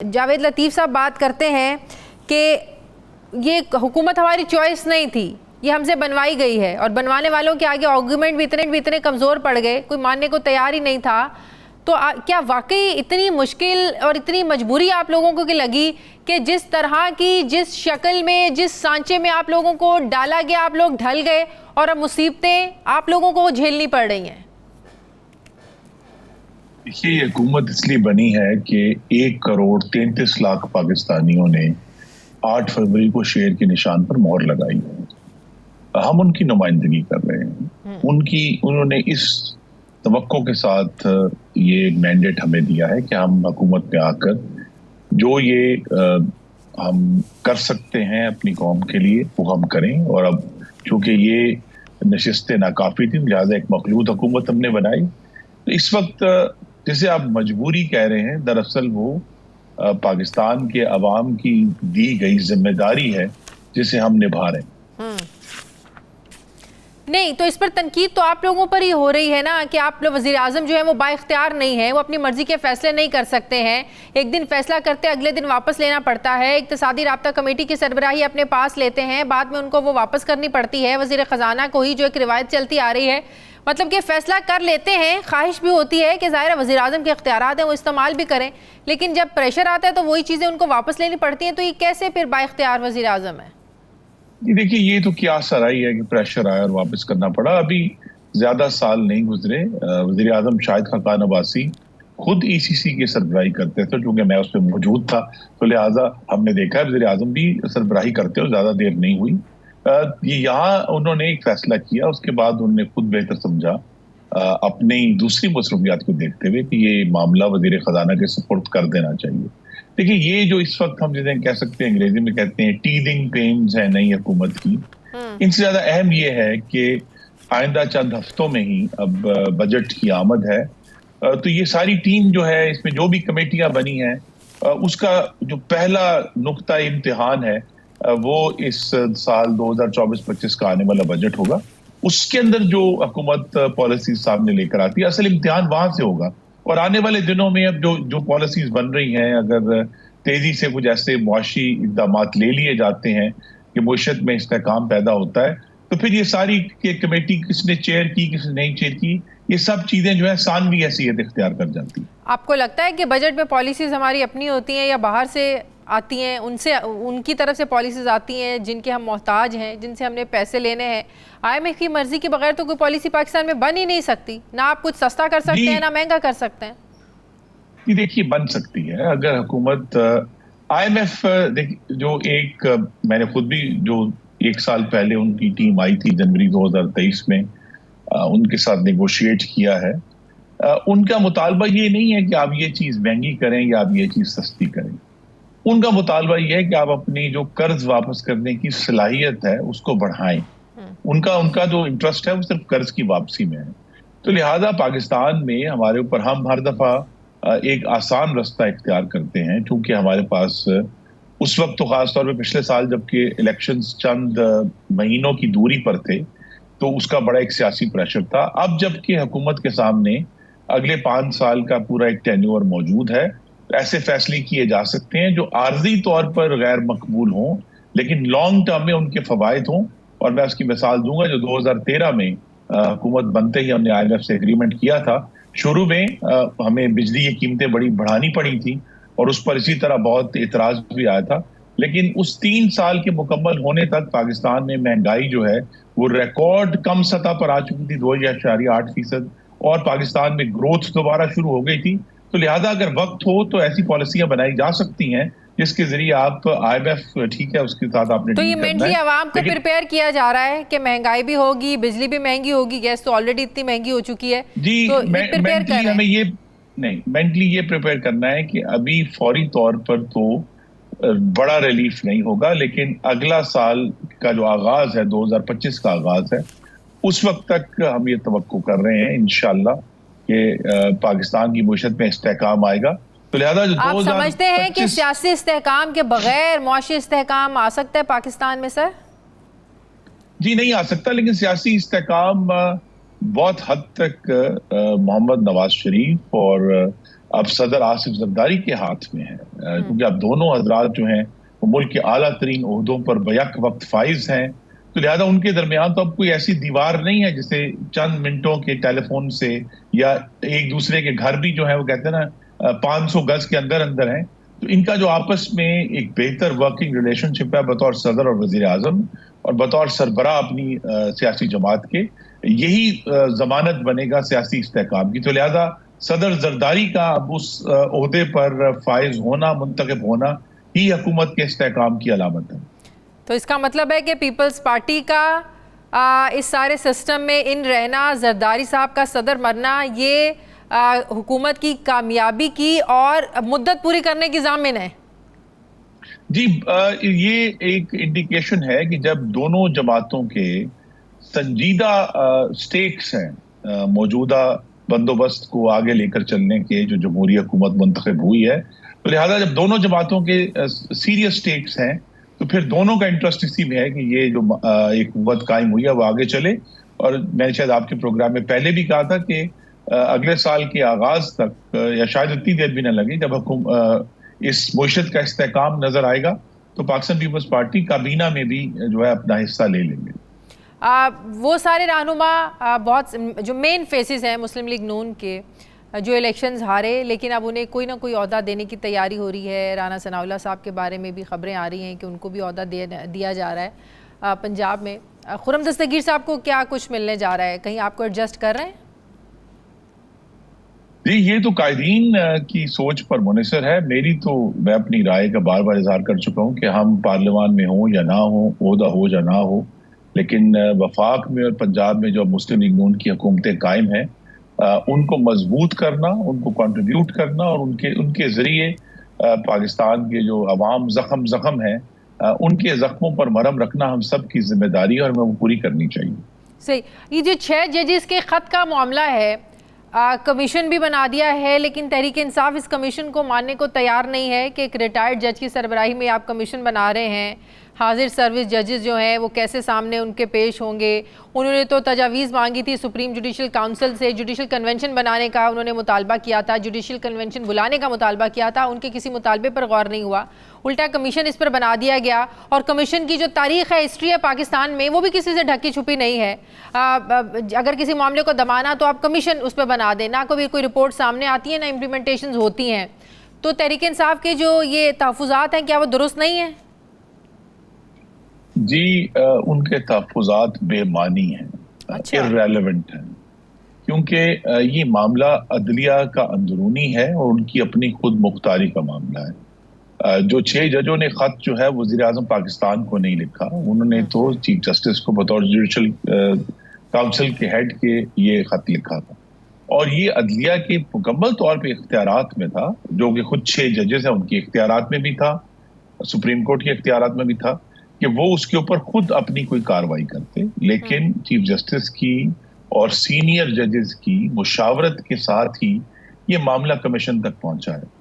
जावेद लतीफ़ साहब बात करते हैं कि ये हुकूमत हमारी चॉइस नहीं थी, ये हमसे बनवाई गई है और बनवाने वालों के आगे आर्गूमेंट भी इतने कमज़ोर पड़ गए, कोई मानने को तैयार ही नहीं था। तो क्या वाकई इतनी मुश्किल और इतनी मजबूरी आप लोगों को लगी कि जिस तरह की, जिस शक्ल में, जिस सांचे में आप लोगों को डाला गया, आप लोग ढल गए और अब मुसीबतें आप लोगों को झेलनी पड़ रही हैं? देखिए, ये हुकूमत इसलिए बनी है कि 1,33,00,000 पाकिस्तानियों ने 8 फरवरी को शेर के निशान पर मोहर लगाई। हम उनकी नुमाइंदगी कर रहे हैं। उन्होंने इस तवक्को के साथ ये मैंडेट हमें दिया है कि हम हुकूमत में आकर जो ये हम कर सकते हैं अपनी कौम के लिए वो हम करें। और अब चूंकि ये नशिस्तें नाकाफी थी, लिहाजा एक मखलूत हुकूमत हमने बनाई। तो इस वक्त जिसे आप मजबूरी कह रहे हैं, दरअसल वो पाकिस्तान के अवाम की दी गई जिम्मेदारी है जिसे हम निभा रहे हैं। नहीं तो इस पर तनकीद तो आप लोगों पर ही हो रही है ना कि आप लोग वज़ीर आज़म जो है वो बाइख्तियार नहीं है, वो अपनी मर्जी के फैसले नहीं कर सकते हैं। एक दिन फैसला करते अगले दिन वापस लेना पड़ता है। इक़्तिसादी राब्ता कमेटी की सरबराही अपने पास लेते हैं, बाद में उनको वो वापस करनी पड़ती है वज़ीर ख़जाना को ही, जो एक रिवायत चलती आ रही है। मतलब कि फैसला कर लेते हैं, ख्वाहिश भी होती है कि ज़ाहिर वज़ीर आज़म के इख्तियारात हैं वो इस्तेमाल भी करें, लेकिन जब प्रेशर आता है तो वही चीज़ें उनको वापस लेनी पड़ती हैं। तो ये कैसे फिर बाइख्तियार वज़ीर आज़म है? देखिए, ये तो क्या सराही है कि प्रेशर आया और वापस करना पड़ा। अभी ज्यादा साल नहीं गुजरे, वज़ीर आज़म शाहिद खाकान अब्बासी खुद ECC की सरबराही करते थे। चूंकि मैं उस पर मौजूद था तो लिहाजा हमने देखा है वज़ीर आज़म भी सरबराही करते हो, ज्यादा देर नहीं हुई। ये यहाँ उन्होंने एक फैसला किया, उसके बाद उन्होंने खुद बेहतर समझा अपनी दूसरी मसरूफियात को देखते हुए कि ये मामला वज़ीर ख़जाना के सुपुर्द कर देना चाहिए। देखिए, ये जो इस वक्त हम जिसे कह सकते हैं, अंग्रेजी में कहते हैं टीदिंग पेन्स है नई हुकूमत की, इनसे ज्यादा अहम ये है कि आइंदा चंद हफ्तों में ही अब बजट की आमद है। तो ये सारी टीम जो है, इसमें जो भी कमेटियां बनी हैं, उसका जो पहला नुक्ता इम्तिहान है वो इस साल 2024-25 का आने वाला बजट होगा। उसके अंदर जो हुकूमत पॉलिसी सामने लेकर आती है, असल इम्तिहान वहां से होगा। और आने वाले दिनों में अब जो पॉलिसीज बन रही हैं, अगर तेजी से कुछ ऐसे मुआशी इक़दाम ले लिए जाते हैं कि मुआशरत में इसका काम पैदा होता है, तो फिर ये सारी कमेटी किसने चेयर की, किसने नहीं चेयर की, ये सब चीजें जो है सानवी हैसियत इख्तियार कर जाती है। आपको लगता है कि बजट में पॉलिसीज हमारी अपनी होती हैं या बाहर से आती हैं, उनसे उनकी तरफ से पॉलिसीज आती हैं जिनके हम मोहताज हैं, जिनसे हमने पैसे लेने हैं? IMF की मर्जी के बगैर तो कोई पॉलिसी पाकिस्तान में बन ही नहीं सकती। ना आप कुछ सस्ता कर सकते हैं, ना महंगा कर सकते हैं। देखिए, बन सकती है अगर हुकूमत IMF जो मैंने खुद भी जो 1 साल पहले उनकी टीम आई थी जनवरी 2023 में, उनके साथ नेगोशिएट किया है। उनका मुतालबा ये नहीं है कि आप ये चीज महंगी करें या आप ये चीज सस्ती करें। उनका मुतालबा ये है कि आप अपनी जो कर्ज वापस करने की सलाहियत है उसको बढ़ाएं। उनका जो इंटरेस्ट है वो सिर्फ कर्ज की वापसी में है। तो लिहाजा पाकिस्तान में हमारे ऊपर, हम हर दफा एक आसान रास्ता इख्तियार करते हैं, क्योंकि हमारे पास उस वक्त तो खासतौर पर पिछले साल जबकि इलेक्शंस चंद महीनों की दूरी पर थे तो उसका बड़ा एक सियासी प्रेशर था। अब जबकि हुकूमत के सामने अगले 5 साल का पूरा एक टेन्योर मौजूद है, तो ऐसे फैसले किए जा सकते हैं जो आर्जी तौर पर गैर मकबूल हों लेकिन लॉन्ग टर्म में उनके फवायद हों। और मैं उसकी मिसाल दूंगा, जो 2013 में हुकूमत बनते ही हमने IMF से एग्रीमेंट किया था। शुरू में हमें बिजली की कीमतें बड़ी बढ़ानी पड़ी थी और उस पर इसी तरह बहुत एतराज भी आया था, लेकिन उस 3 साल के मुकम्मल होने तक पाकिस्तान में महंगाई जो है वो रिकॉर्ड कम सतह पर आ चुकी थी, 2.8%, और पाकिस्तान में ग्रोथ दोबारा शुरू हो गई थी। तो लिहाजा अगर वक्त हो तो ऐसी पॉलिसियां बनाई जा सकती हैं जिसके जरिए आप IMF, ठीक है, उसके साथ आपने तो ये मेंटली आवाम को प्रिपेयर किया जा रहा है कि महंगाई भी होगी, बिजली भी महंगी होगी, गैस तो ऑलरेडी इतनी महंगी हो चुकी है। जी, तो मेंटली हमें ये नहीं, मेंटली ये प्रिपेयर करना है कि अभी फौरी तौर पर तो बड़ा रिलीफ नहीं होगा, लेकिन अगला साल का जो आगाज है, 2025 का आगाज है, उस वक्त तक हम ये तवक्को कर रहे हैं इंशाल्लाह कि पाकिस्तान की मुआशरत में इस्तेहकाम आएगा। तो लिहाजा जो आप समझते हैं कि सियासी इस्तेहकाम के बगैर मुआशी इस्तेहकाम आ सकता है पाकिस्तान में? सर जी, नहीं आ सकता, लेकिन सियासी इस्तेहकाम बहुत हद तक मोहम्मद नवाज शरीफ और अब सदर आसिफ जरदारी के हाथ में है, क्योंकि अब दोनों हजरात जो हैं वो मुल्क के आला तरीन ओहदों पर बैक वक्त फाइज हैं, तो लिहाजा उनके दरमियान तो अब कोई ऐसी दीवार नहीं है जिसे चंद मिनटों के टेलीफोन से या एक दूसरे के घर भी जो है वो कहते हैं ना 500 गज के अंदर अंदर है। तो इनका जो आपस में एक बेहतर वर्किंग रिलेशनशिप है बतौर सदर और वजीर आजम और बतौर सरबरा अपनी सियासी जमात के, यही जमानत बनेगा सियासी इस्तेहकाम की। तो लिहाजा सदर जरदारी का अब उस ओहदे पर फाइज होना, मुंतखब होना ही हुकूमत के इस्तेहकाम की अलामत है। तो इसका मतलब है कि पीपल्स पार्टी का इस सारे सिस्टम में इन रहना, जरदारी साहब का सदर मरना, ये हुकूमत की कामयाबी की और मुद्दत पूरी करने की ज़ामिन है। जी, ये एक इंडिकेशन है कि जब दोनों जमातों के संजीदा स्टेक्स हैं मौजूदा बंदोबस्त को आगे लेकर चलने के, जो जमहूरी हुकूमत मुंतखब हुई है, तो लिहाजा जब दोनों जमातों के सीरियस स्टेक्स हैं तो फिर दोनों का इंटरेस्ट इसी में है कि ये जो एक हुकूमत कायम हुई है वो आगे चले। और मैंने शायद आपके प्रोग्राम में पहले भी कहा था कि अगले साल के आगाज तक या शायद इतनी देर भी न लगे, जब इस मुशत का इस्तेहकाम नजर आएगा तो पाकिस्तान पीपल्स पार्टी काबीना में भी जो है अपना हिस्सा ले लेंगे। वो सारे रहनुमा बहुत जो मेन फेसेस हैं मुस्लिम लीग नून के, जो इलेक्शंस हारे लेकिन अब उन्हें कोई ना कोई ओहदा देने की तैयारी हो रही है। राना सनाउल्लाह साहब के बारे में भी खबरें आ रही हैं कि उनको भी ओहदा दिया जा रहा है पंजाब में। खुर्रम दस्तगीर साहब को क्या कुछ मिलने जा रहा है, कहीं आपको एडजस्ट कर रहे हैं? जी, ये तो कायदीन की सोच पर मुनहसर है। मैं अपनी राय का बार बार इजहार कर चुका हूँ कि हम पार्लियामान में हों या ना हो, ओहदा हो या ना हो, लेकिन वफाक में और पंजाब में जो मुस्लिम लीग नून की हुकूमतें कायम हैं, उनको मजबूत करना, उनको कंट्रीब्यूट करना और उनके जरिए पाकिस्तान के जो अवाम जख्म है, उनके जख्मों पर मरहम रखना हम सब की जिम्मेदारी है और हमें वो पूरी करनी चाहिए। सही। ये जो 6 जजेस के खत का मामला है, कमीशन भी बना दिया है लेकिन तहरीक इंसाफ इस कमीशन को मानने को तैयार नहीं है कि एक रिटायर्ड जज की सरबराही में आप कमीशन बना रहे हैं। हाजिर सर्विस जजेस जो हैं वो कैसे सामने उनके पेश होंगे? उन्होंने तो तजावीज़ मांगी थी सुप्रीम जुडिशल काउंसिल से, जुडिशल कन्वेंशन बनाने का उन्होंने मुतालबा किया था, जुडिशल कन्वेंशन बुलाने का मुतालबा किया था, उनके किसी मुतालबे पर गौर नहीं हुआ, उल्टा कमीशन इस पर बना दिया गया। और कमीशन की जो तारीख है, हिस्ट्री है पाकिस्तान में, वो भी किसी से ढकी छुपी नहीं है। अगर किसी मामले को दबाना तो आप कमीशन उस पर बना दें, ना कभी कोई रिपोर्ट सामने आती है ना इम्प्लीमेंटेशन होती हैं। तो तहरीक इंसाफ के जो ये तहफ़्फ़ुज़ात हैं, क्या वो दुरुस्त नहीं है? जी, उनके तहफ़्फ़ुज़ात बेमानी हैं, इर्रेलेवेंट हैं, क्योंकि ये मामला अदलिया का अंदरूनी है और उनकी अपनी खुद मुख्तारी का मामला है। जो 6 जजों ने खत जो है वज़ीर आज़म पाकिस्तान को नहीं लिखा, उन्होंने तो चीफ जस्टिस को बतौर जुडिशल काउंसिल के हेड के ये खत लिखा था और ये अदलिया के मुकम्मल तौर पे इख्तियारात में था, जो कि खुद 6 जजेस हैं उनके इख्तियारात में भी था, सुप्रीम कोर्ट के इख्तियारात में भी था कि वो उसके ऊपर खुद अपनी कोई कार्रवाई करते। लेकिन चीफ जस्टिस की और सीनियर जजेस की मुशावरत के साथ ही ये मामला कमीशन तक पहुंचा है।